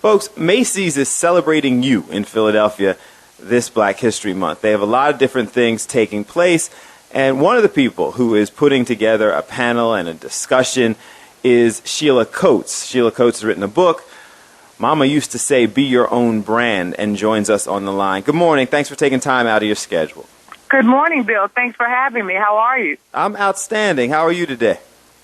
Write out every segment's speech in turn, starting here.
Folks, Macy's is celebrating you in Philadelphia this Black History Month. They have a lot of different things taking place, and one of the people who is putting together a panel and a discussion is Sheila Coates. Sheila Coates has written a book, Mama Used to Say, Be Your Own Brand, and joins us on the line. Good morning. Thanks for taking time out of your schedule. Good morning, Bill. Thanks for having me. How are you? I'm outstanding. How are you today?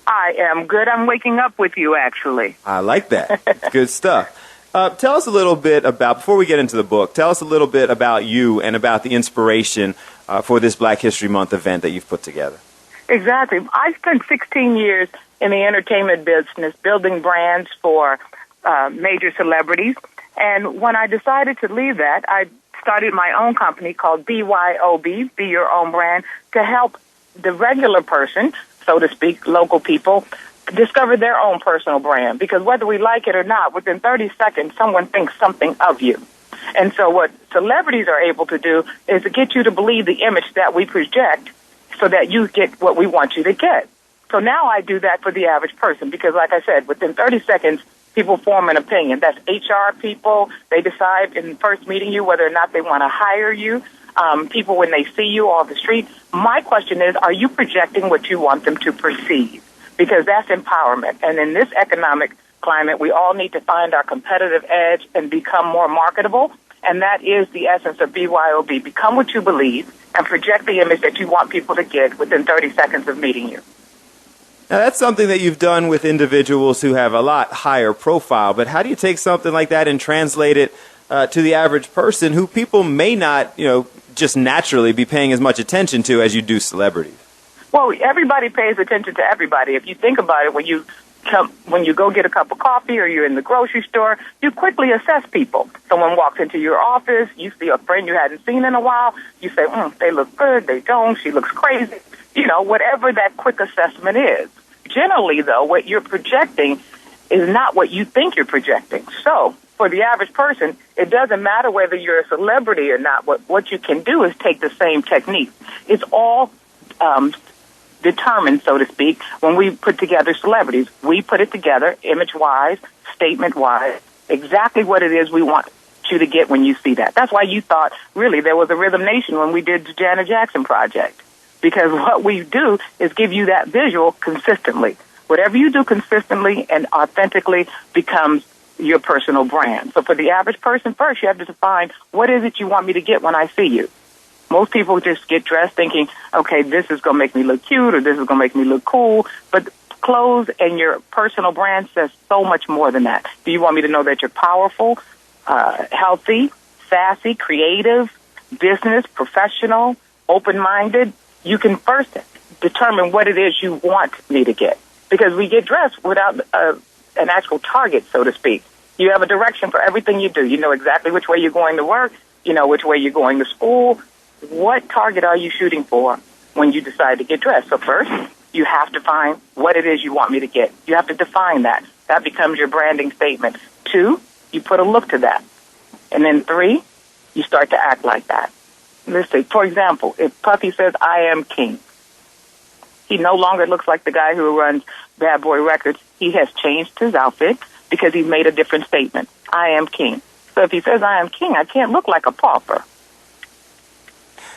I am good. I'm waking up with you, actually. I like that. It's good stuff. Tell us a little bit about, before we get into the book, tell us a little bit about you and about the inspiration for this Black History Month event that you've put together. Exactly. I spent 16 years in the entertainment business building brands for major celebrities. And when I decided to leave that, I started my own company called BYOB, Be Your Own Brand, to help the regular person, so to speak, local people, discover their own personal brand. Because whether we like it or not, within 30 seconds, someone thinks something of you. And so what celebrities are able to do is to get you to believe the image that we project so that you get what we want you to get. So now I do that for the average person because, like I said, within 30 seconds, people form an opinion. That's HR people. They decide in first meeting you whether or not they want to hire you. People, when they see you off the street, my question is, are you projecting what you want them to perceive? Because that's empowerment. And in this economic climate, we all need to find our competitive edge and become more marketable. And that is the essence of BYOB. Become what you believe and project the image that you want people to get within 30 seconds of meeting you. Now, that's something that you've done with individuals who have a lot higher profile, but how do you take something like that and translate it to the average person who people may not, just naturally be paying as much attention to as you do celebrities? Well, everybody pays attention to everybody. If you think about it, when you go get a cup of coffee or you're in the grocery store, you quickly assess people. Someone walks into your office, you see a friend you hadn't seen in a while, you say, they look good, they don't, she looks crazy. Whatever that quick assessment is. Generally, though, what you're projecting is not what you think you're projecting. So, for the average person, it doesn't matter whether you're a celebrity or not. What you can do is take the same technique. It's all determined, so to speak, when we put together celebrities. We put it together, image-wise, statement-wise, exactly what it is we want you to get when you see that. That's why you thought, really, there was a Rhythm Nation when we did the Janet Jackson project. Because what we do is give you that visual consistently. Whatever you do consistently and authentically becomes your personal brand. So for the average person, first you have to define what is it you want me to get when I see you. Most people just get dressed thinking, okay, this is going to make me look cute or this is going to make me look cool. But clothes and your personal brand says so much more than that. Do you want me to know that you're powerful, healthy, sassy, creative, business, professional, open-minded? You can first determine what it is you want me to get. Because we get dressed without an actual target, so to speak. You have a direction for everything you do. You know exactly which way you're going to work. You know which way you're going to school. What target are you shooting for when you decide to get dressed? So first, you have to find what it is you want me to get. You have to define that. That becomes your branding statement. 2, you put a look to that. And then 3, you start to act like that. Let's see, for example, if Puffy says, I am king, he no longer looks like the guy who runs Bad Boy Records. He has changed his outfit because he's made a different statement. I am king. So if he says, I am king, I can't look like a pauper.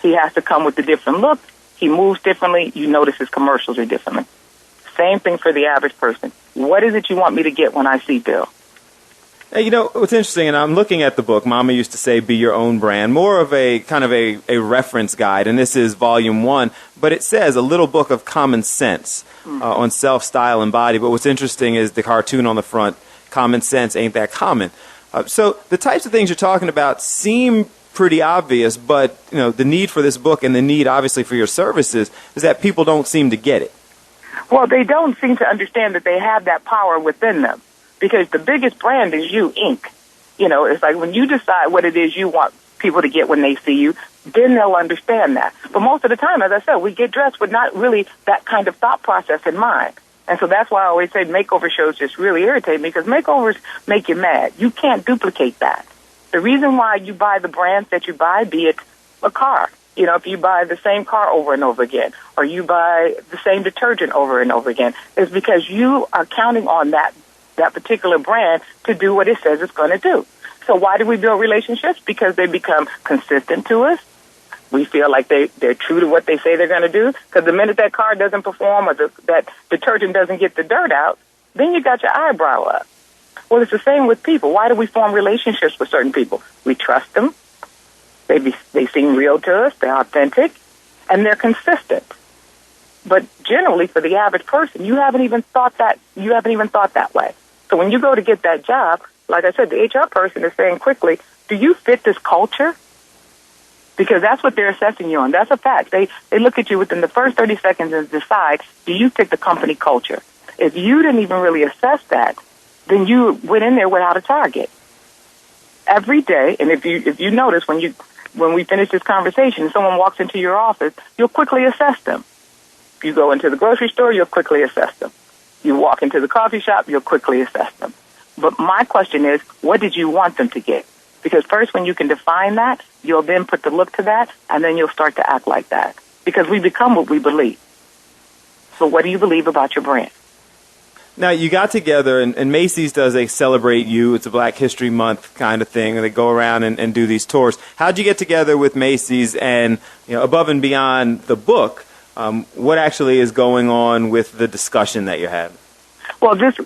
He has to come with a different look. He moves differently. You notice his commercials are differently. Same thing for the average person. What is it you want me to get when I see Bill? Hey, what's interesting, and I'm looking at the book, Mama Used to Say, Be Your Own Brand, more of a kind of a reference guide, and this is volume 1, but it says a little book of common sense on self, style, and body. But what's interesting is the cartoon on the front, common sense ain't that common. So the types of things you're talking about seem pretty obvious, but the need for this book and the need, obviously, for your services is that people don't seem to get it. Well, they don't seem to understand that they have that power within them. Because the biggest brand is you, Inc. It's like when you decide what it is you want people to get when they see you, then they'll understand that. But most of the time, as I said, we get dressed with not really that kind of thought process in mind. And so that's why I always say makeover shows just really irritate me because makeovers make you mad. You can't duplicate that. The reason why you buy the brands that you buy, be it a car, if you buy the same car over and over again, or you buy the same detergent over and over again, is because you are counting on that that particular brand to do what it says it's going to do. So why do we build relationships? Because they become consistent to us. We feel like they're true to what they say they're going to do. Because the minute that car doesn't perform or that detergent doesn't get the dirt out, then you got your eyebrow up. Well, it's the same with people. Why do we form relationships with certain people? We trust them. They seem real to us. They're authentic, and they're consistent. But generally, for the average person, you haven't even thought that way. So when you go to get that job, like I said, the HR person is saying quickly, do you fit this culture? Because that's what they're assessing you on. That's a fact. They look at you within the first 30 seconds and decide, do you fit the company culture? If you didn't even really assess that, then you went in there without a target. Every day, and if you notice when we finish this conversation, someone walks into your office, you'll quickly assess them. If you go into the grocery store, you'll quickly assess them. You walk into the coffee shop, you'll quickly assess them. But my question is, what did you want them to get? Because first, when you can define that, you'll then put the look to that, and then you'll start to act like that. Because we become what we believe. So what do you believe about your brand? Now, you got together, and Macy's does a Celebrate You. It's a Black History Month kind of thing, and they go around and do these tours. How'd you get together with Macy's? And above and beyond the book, what actually is going on with the discussion that you're having? Well, this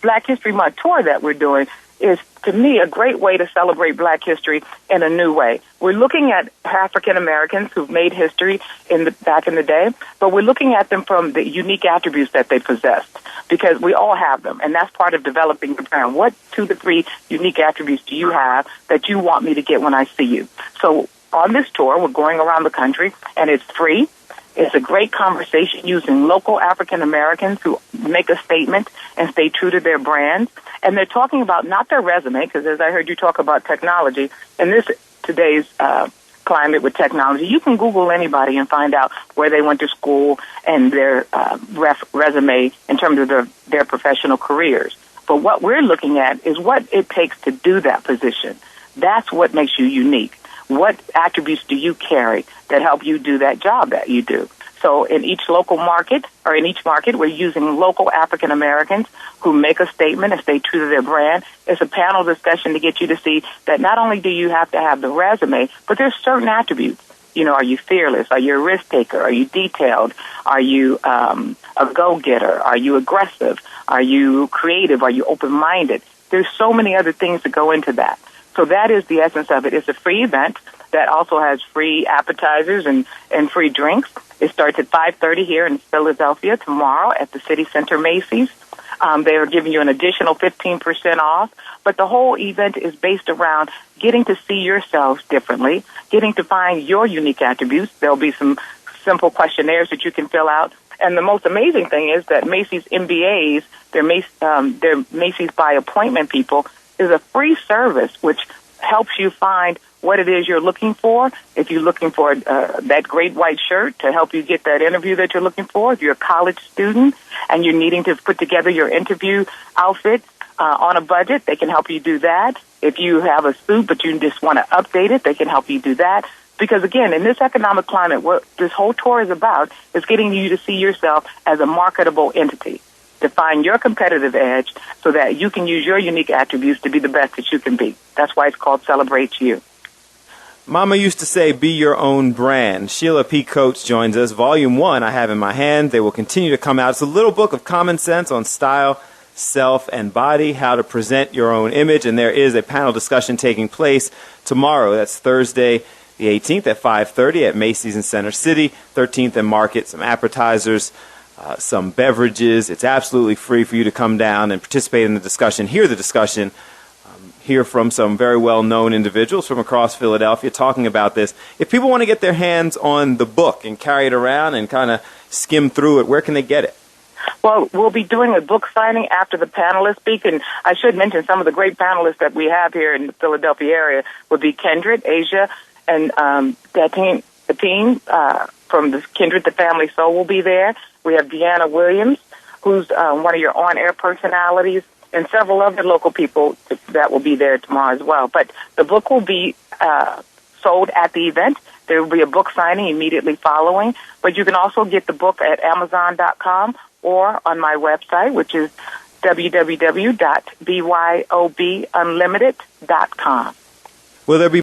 Black History Month tour that we're doing is, to me, a great way to celebrate Black history in a new way. We're looking at African Americans who've made history back in the day, but we're looking at them from the unique attributes that they possessed, because we all have them, and that's part of developing the brand. What 2 to 3 unique attributes do you have that you want me to get when I see you? So on this tour, we're going around the country, and it's free. It's a great conversation using local African Americans who make a statement and stay true to their brand. And they're talking about not their resume, because as I heard you talk about technology, in today's climate with technology, you can Google anybody and find out where they went to school and their resume in terms of their professional careers. But what we're looking at is what it takes to do that position. That's what makes you unique. What attributes do you carry that help you do that job that you do? So in each market, we're using local African Americans who make a statement and stay true to their brand. It's a panel discussion to get you to see that not only do you have to have the resume, but there's certain attributes. Are you fearless? Are you a risk taker? Are you detailed? Are you a go-getter? Are you aggressive? Are you creative? Are you open-minded? There's so many other things that go into that. So that is the essence of it. It's a free event that also has free appetizers and free drinks. It starts at 5:30 here in Philadelphia tomorrow at the City Center Macy's. They are giving you an additional 15% off. But the whole event is based around getting to see yourselves differently, getting to find your unique attributes. There'll be some simple questionnaires that you can fill out. And the most amazing thing is that Macy's MBAs, their Macy's by appointment people, is a free service which helps you find what it is you're looking for. If you're looking for that great white shirt to help you get that interview that you're looking for, if you're a college student and you're needing to put together your interview outfit on a budget, they can help you do that. If you have a suit but you just want to update it, they can help you do that. Because, again, in this economic climate, what this whole tour is about is getting you to see yourself as a marketable entity, to find your competitive edge so that you can use your unique attributes to be the best that you can be. That's why it's called Celebrate You. Mama used to say, be your own brand. Sheila P. Coates joins us. Volume 1 I have in my hand. They will continue to come out. It's a little book of common sense on style, self, and body, how to present your own image. And there is a panel discussion taking place tomorrow. That's Thursday, the 18th at 5:30 at Macy's in Center City. 13th and Market, some appetizers, some beverages. It's absolutely free for you to come down and participate in the discussion, hear the discussion, hear from some very well-known individuals from across Philadelphia talking about this. If people want to get their hands on the book and carry it around and kind of skim through it, where can they get it? Well, we'll be doing a book signing after the panelists speak, and I should mention some of the great panelists that we have here in the Philadelphia area would be Kendrick, Asia, and Datine from the Kindred, the Family Soul will be there. We have Deanna Williams, who's one of your on-air personalities, and several other local people that will be there tomorrow as well. But the book will be sold at the event. There will be a book signing immediately following. But you can also get the book at Amazon.com or on my website, which is www.byobunlimited.com. Will there be